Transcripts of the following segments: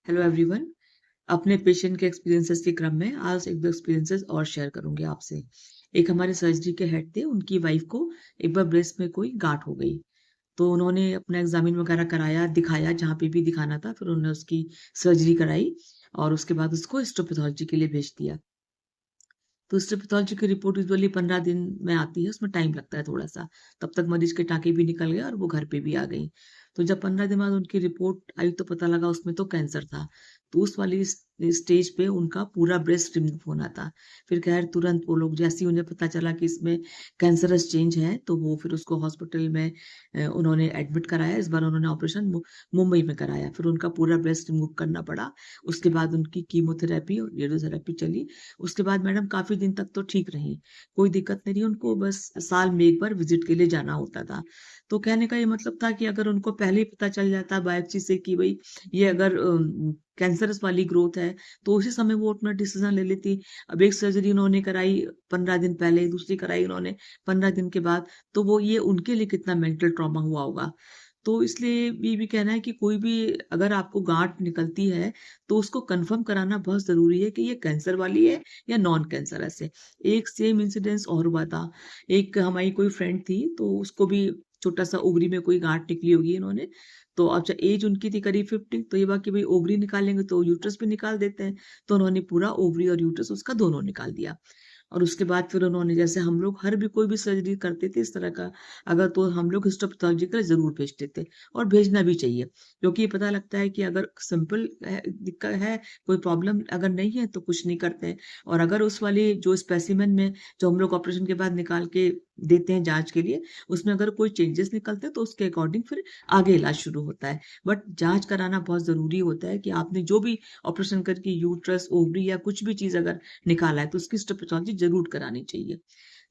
Hello everyone. अपने patient के experiences के क्रम में आज एक दो एक्सपीरियंसेस और शेयर करूंगी आपसे। एक हमारे सर्जरी के हेड थे, उनकी वाइफ को एक बार ब्रेस्ट में कोई गांठ हो गई। तो उन्होंने अपना एग्जामिन वगैरह कराया, दिखाया जहाँ पे भी दिखाना था, फिर उन्होंने उसकी सर्जरी कराई और उसके बाद उसको हिस्टोपैथोलॉजी के लिए भेज दिया। तो हिस्टोपैथोलॉजी की रिपोर्ट यूजुअली 15 दिन में आती है, उसमें टाइम लगता है थोड़ा सा। तब तक मरीज के टाँके भी निकल गए और वो घर पे भी आ गई। तो जब 15 दिन बाद उनकी रिपोर्ट आई तो पता लगा उसमें तो कैंसर था। तो उस वाली स्टेज पे उनका पूरा ब्रेस्ट रिमूव होना था। फिर खैर तुरंत वो लोग जैसे ही उन्हें पता चला कि इसमें कैंसरस चेंज है, तो वो फिर उसको हॉस्पिटल में उन्होंने एडमिट कराया। इस बार उन्होंने ऑपरेशन मुंबई में कराया। फिर उनका पूरा ब्रेस्ट रिमूव करना पड़ा। उसके बाद उनकी कीमोथेरेपी और रेडियोथेरेपी चली। उसके बाद मैडम काफ़ी दिन तक तो ठीक रहीं, कोई दिक्कत नहीं रही, उनको बस साल में एक बार विज़िट के लिए जाना होता था। तो कहने का ये मतलब था कि अगर उनको पहले ही पता चल जाता बायोप्सी से कि भई ये अगर कैंसरस वाली ग्रोथ है, तो उसी समय वो अपना डिसीज़न ले लेती। अब एक सर्जरी उन्होंने कराई 15 दिन पहले, दूसरी कराई उन्होंने 15 दिन के बाद, तो वो ये उनके लिए कितना मेंटल ट्रॉमा हुआ होगा। तो इसलिए ये भी कहना है कि कोई भी अगर आपको गाँठ निकलती है, तो उसको कन्फर्म कराना बहुत ज़रूरी है कि ये कैंसर वाली है या नॉन कैंसरस है। एक सेम इंसिडेंस और हुआ था। एक हमारी कोई फ्रेंड थी, तो उसको भी छोटा-सा ओवरी में कोई गाँठ निकली होगी इन्होंने। तो अब एज उनकी थी करीब 50, तो ये हुआ कि भई ओवरी निकालेंगे तो यूट्रस भी निकाल देते हैं। तो उन्होंने पूरा ओवरी और यूट्रस उसका दोनों निकाल दिया। और उसके बाद फिर उन्होंने जैसे हम लोग हर भी कोई भी सर्जरी करते थे इस तरह का, अगर तो हम लोग हिस्टोपैथोलॉजी के लिए ज़रूर भेजते थे और भेजना भी चाहिए। क्योंकि ये पता लगता है कि अगर सिंपल है, दिक्कत है, कोई प्रॉब्लम अगर नहीं है तो कुछ नहीं करते हैं। और अगर उस वाली जो स्पेसिमेन में जो हम लोग ऑपरेशन के बाद निकाल के देते हैं जाँच के लिए, उसमें अगर कोई चेंजेस निकलते हैं तो उसके अकॉर्डिंग फिर आगे इलाज शुरू होता है। बट जाँच कराना बहुत ज़रूरी होता है कि आपने जो भी ऑपरेशन करके यूट्रस, ओवरी या कुछ भी चीज़ अगर निकाला है तो उसकी हिस्टोपैथोलॉजी ज़रूर करानी चाहिए।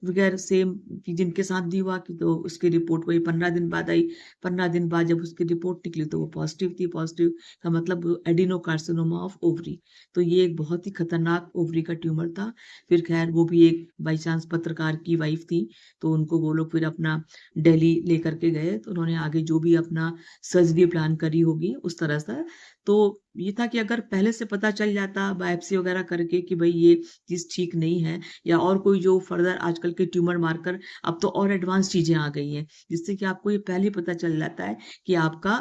वगैर सेम कि जिनके साथ भी हुआ कि तो उसकी रिपोर्ट वही 15 दिन बाद आई। 15 दिन बाद जब उसकी रिपोर्ट निकली तो वो पॉज़िटिव थी। पॉज़िटिव का मतलब एडेनोकार्सिनोमा ऑफ ओवरी। तो ये एक बहुत ही खतरनाक ओवरी का ट्यूमर था। फिर ख़ैर वो भी एक बाय चांस पत्रकार की वाइफ़ थी, तो उनको वो लोग फिर अपना दिल्ली लेकर के गए। तो उन्होंने आगे जो भी अपना सर्जरी प्लान करी होगी उस तरह से। तो ये था कि अगर पहले से पता चल जाता बायोप्सी वग़ैरह करके कि भई ये चीज़ ठीक नहीं है, या और कोई जो फर्दर आजकल के ट्यूमर मार्कर, अब तो और एडवांस चीज़ें आ गई हैं, जिससे कि आपको ये पहले ही पता चल जाता है कि आपका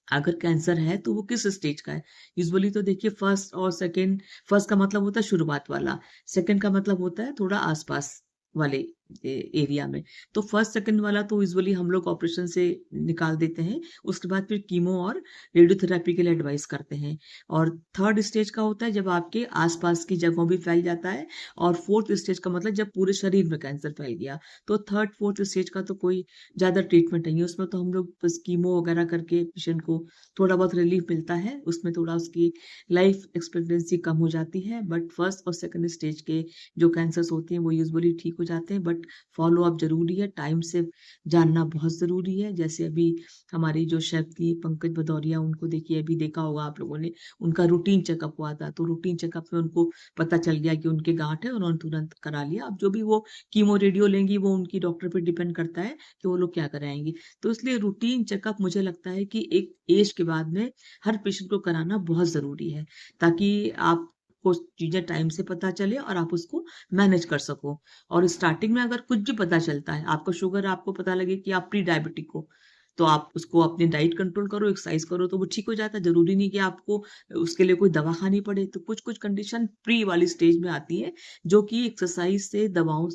अगर कैंसर है तो वो किस स्टेज का है। यूजुअली तो देखिए फर्स्ट और सेकंड, फर्स्ट का मतलब होता है शुरुआत वाला, सेकंड का मतलब होता है थोड़ा आस-पास वाले एरिया में। तो फर्स्ट सेकंड वाला तो यूजुअली हम लोग ऑपरेशन से निकाल देते हैं, उसके बाद फिर कीमो और रेडियोथेरेपी के लिए एडवाइस करते हैं। और थर्ड स्टेज का होता है जब आपके आस-पास की जगहों भी फैल जाता है, और फोर्थ स्टेज का मतलब जब पूरे शरीर में कैंसर फैल गया। तो थर्ड, फोर्थ स्टेज का तो कोई ज़्यादा ट्रीटमेंट नहीं है, उसमें तो हम लोग बस कीमो वगैरह करके पेशेंट को थोड़ा बहुत रिलीफ मिलता है, उसमें थोड़ा उसकी लाइफ एक्सपेक्टेंसी कम हो जाती है। बट फर्स्ट और सेकंड स्टेज के जो कैंसर्स होते हैं वो यूजुअली ठीक हो जाते हैं। बट फॉलो अप ज़रूरी है, टाइम से जानना बहुत ज़रूरी है। जैसे अभी हमारी जो शेफ़ थी पंकज भदौरिया, उनको देखिए अभी देखा होगा आप लोगों ने, उनका रूटीन चेकअप हुआ था, तो रूटीन चेकअप में उनको पता चल गया कि उनके गाँठ है, उन्होंने तुरंत करा लिया। अब जो भी वो कीमो रेडियो लेंगी वो उनकी डॉक्टर पे डिपेंड करता है कि वो लोग क्या कराएँगी। तो इसलिए रूटीन चेकअप मुझे लगता है कि एक एज के बाद में हर पेशेंट को कराना बहुत ज़रूरी है, ताकि आपको चीज़ें टाइम से पता चले और आप उसको मैनेज कर सको। और स्टार्टिंग में अगर कुछ भी पता चलता है, आपका शुगर आपको पता लगे कि आप प्री डायबिटिक हो, तो आप उसको अपनी डाइट कंट्रोल करो, एक्सरसाइज करो तो वो ठीक हो जाता है। ज़रूरी नहीं कि आपको उसके लिए कोई दवा खानी पड़े। तो कुछ-कुछ कंडीशन प्री वाली स्टेज में आती है, जो कि एक्सरसाइज से, दवाओं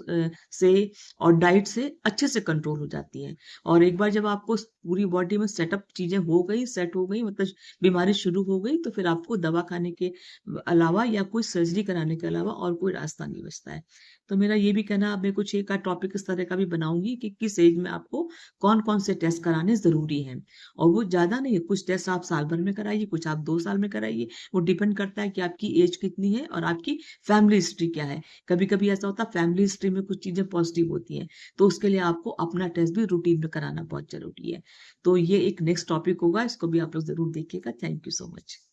से और डाइट से अच्छे से कंट्रोल हो जाती हैं। और एक बार जब आपको पूरी बॉडी में सेटअप चीज़ें हो गई, सेट हो गई, मतलब बीमारी शुरू हो गई, तो फिर आपको दवा खाने के अलावा या कोई सर्जरी कराने के अलावा और कोई रास्ता नहीं बचता है। तो मेरा ये भी कहना, अब मैं कुछ एक आध टॉपिक इस तरह का भी बनाऊँगी कि किस एज में आपको कौन-कौन से टेस्ट कराने ज़रूरी हैं। और वो ज़्यादा नहीं है, कुछ टेस्ट आप साल भर में कराइए, कुछ आप 2 साल में कराइए। वो डिपेंड करता है कि आपकी एज कितनी है और आपकी फैमिली हिस्ट्री क्या है। कभी-कभी ऐसा होता है फैमिली हिस्ट्री में कुछ चीज़ें पॉज़िटिव होती हैं, तो उसके लिए आपको अपना टेस्ट भी रूटीन में कराना बहुत ज़रूरी है। तो ये एक नेक्स्ट टॉपिक होगा, इसको भी आप लोग ज़रूर देखिएगा। Thank you so much.